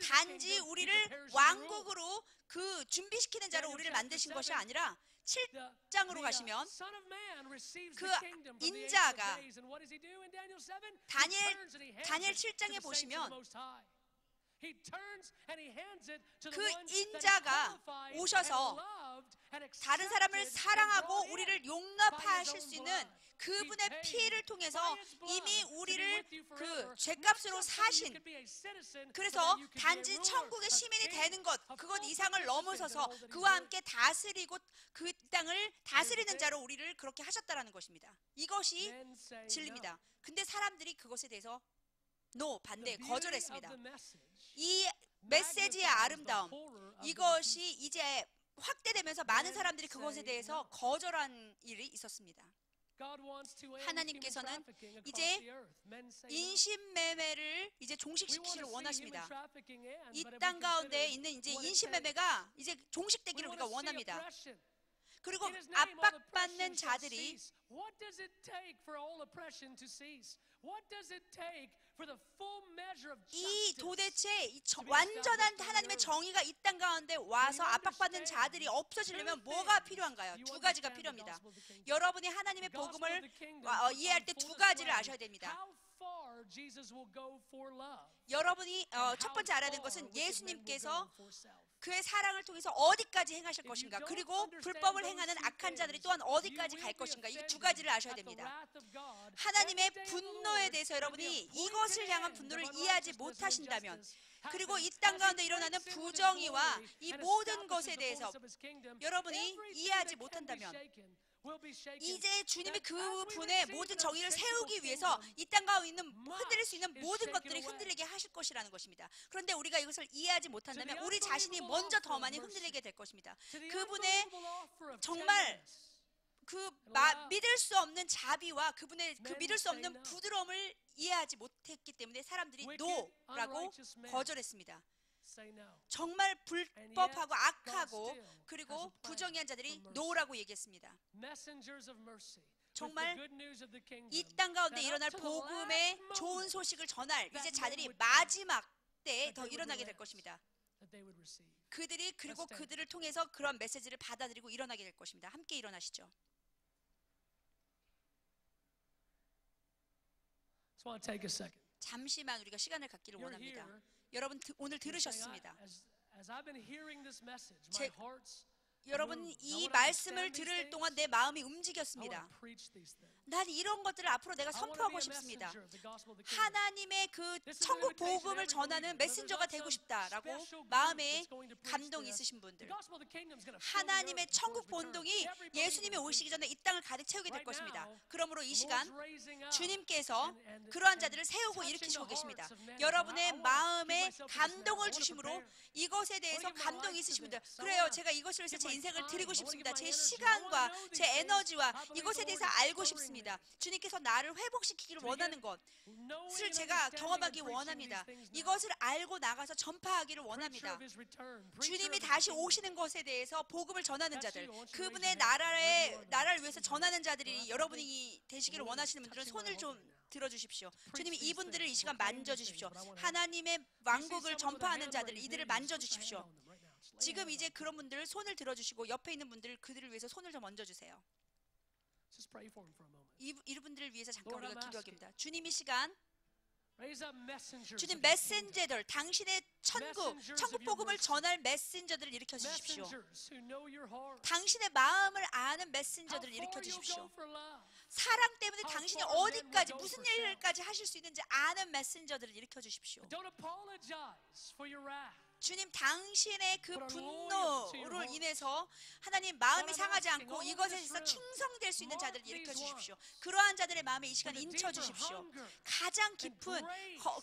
단지 우리를 왕국으로 그 준비시키는 자로 우리를 만드신 것이 아니라 7장으로 가시면 그 인자가 다니엘 7장에 보시면 그 인자가 오셔서 다른 사람을 사랑하고 우리를 용납하실 수 있는 그분의 피를 통해서 이미 우리를 그 죄값으로 사신, 그래서 단지 천국의 시민이 되는 것, 그것 이상을 넘어서서 그와 함께 다스리고 그 땅을 다스리는 자로 우리를 그렇게 하셨다라는 것입니다. 이것이 진리입니다. 근데 사람들이 그것에 대해서 반대, 거절했습니다. 이 메시지의 아름다움, 이것이 이제 확대되면서 많은 사람들이 그것에 대해서 거절한 일이 있었습니다. 하나님께서는 이제 인신매매를 이제 종식시키기를 원하십니다. 이 땅 가운데 있는 이제 인신매매가 이제 종식되기를 우리가 원합니다. 그리고 압박받는 자들이 이 도대체 완전한 하나님의 정의가 이 땅 가운데 와서 압박받는 자들이 없어지려면 뭐가 필요한가요? 두 가지가 필요합니다. 여러분이 하나님의 복음을 이해할 때 두 가지를 아셔야 됩니다. 여러분이 첫 번째 알아야 되는 것은 예수님께서 그의 사랑을 통해서 어디까지 행하실 것인가, 그리고 불법을 행하는 악한 자들이 또한 어디까지 갈 것인가, 이 두 가지를 아셔야 됩니다. 하나님의 분노에 대해서 여러분이 이것을 향한 분노를 이해하지 못하신다면, 그리고 이 땅 가운데 일어나는 부정의와 이 모든 것에 대해서 여러분이 이해하지 못한다면, 이제 주님이 그분의 모든 정의를 세우기 위해서 이 땅 가운데 있는 흔들릴 수 있는 모든 것들이 흔들리게 하실 것이라는 것입니다. 그런데 우리가 이것을 이해하지 못한다면 우리 자신이 먼저 더 많이 흔들리게 될 것입니다. 그분의 정말 믿을 수 없는 자비와 그분의 그 믿을 수 없는 부드러움을 이해하지 못했기 때문에 사람들이 노라고 거절했습니다. 정말 불법하고 악하고 그리고 부정의한 자들이 노라고 얘기했습니다. 정말 이 땅 가운데 일어날 복음의 좋은 소식을 전할 이제 자들이 마지막 때에 더 일어나게 될 것입니다. 그들이 그리고 그들을 통해서 그런 메시지를 받아들이고 일어나게 될 것입니다. 함께 일어나시죠. 잠시만 우리가 시간을 갖기를 원합니다. 여러분 오늘 들으셨습니다. 여러분 이 말씀을 들을 동안 내 마음이 움직였습니다. 난 이런 것들을 앞으로 내가 선포하고 싶습니다. 하나님의 그 천국 복음을 전하는 메신저가 되고 싶다라고 마음에 감동이 있으신 분들, 하나님의 천국 본동이 예수님이 오시기 전에 이 땅을 가득 채우게 될 것입니다. 그러므로 이 시간 주님께서 그러한 자들을 세우고 일으키시고 계십니다. 여러분의 마음에 감동을 주심으로 이것에 대해서 감동이 있으신 분들, 그래요, 제가 이것을 위해서 제 인생을 드리고 싶습니다. 제 시간과 제 에너지와 이것에 대해서 알고 싶습니다. 주님께서 나를 회복시키기를 원하는 것을 제가 경험하기 원합니다. 이것을 알고 나가서 전파하기를 원합니다. 주님이 다시 오시는 것에 대해서 복음을 전하는 자들, 그분의 나라를 위해서 전하는 자들이 여러분이 되시기를 원하시는 분들은 손을 좀 들어주십시오. 주님이 이분들을 이 시간 만져주십시오. 하나님의 왕국을 전파하는 자들, 이들을 만져주십시오. 지금 이제 그런 분들 손을 들어주시고 옆에 있는 분들 그들을 위해서 손을 좀 얹어주세요. 이분들을 위해서 잠깐 우리가 기도하기입니다. 주님 이 시간 주님 메신저들, 당신의 천국 복음을 전할 메신저들을 일으켜 주십시오. 당신의 마음을 아는 메신저들을 일으켜 주십시오. 사랑 때문에 당신이 어디까지 무슨 일까지 하실 수 있는지 아는 메신저들을 일으켜 주십시오. 주님 당신의 그 분노로 인해서 하나님 마음이 상하지 않고 이것에 대해서 충성될 수 있는 자들을 일으켜 주십시오. 그러한 자들의 마음에 이 시간 인쳐 주십시오. 가장 깊은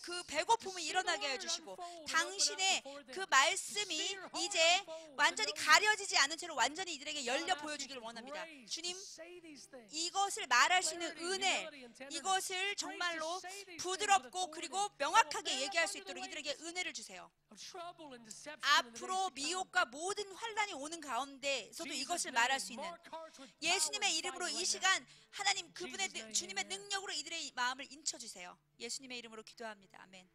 그 배고픔을 일어나게 해주시고 당신의 그 말씀이 이제 완전히 가려지지 않은 채로 완전히 이들에게 열려 보여주기를 원합니다. 주님 이것을 말할 수 있는 은혜, 이것을 정말로 부드럽고 그리고 명확하게 얘기할 수 있도록 이들에게 은혜를 주세요. 앞으로 미혹과 모든 환란이 오는 가운데서도 이것을 말할 수 있는 예수님의 이름으로 이 시간 하나님 그분의 주님의 능력으로 이들의 마음을 인쳐주세요. 예수님의 이름으로 기도합니다. 아멘.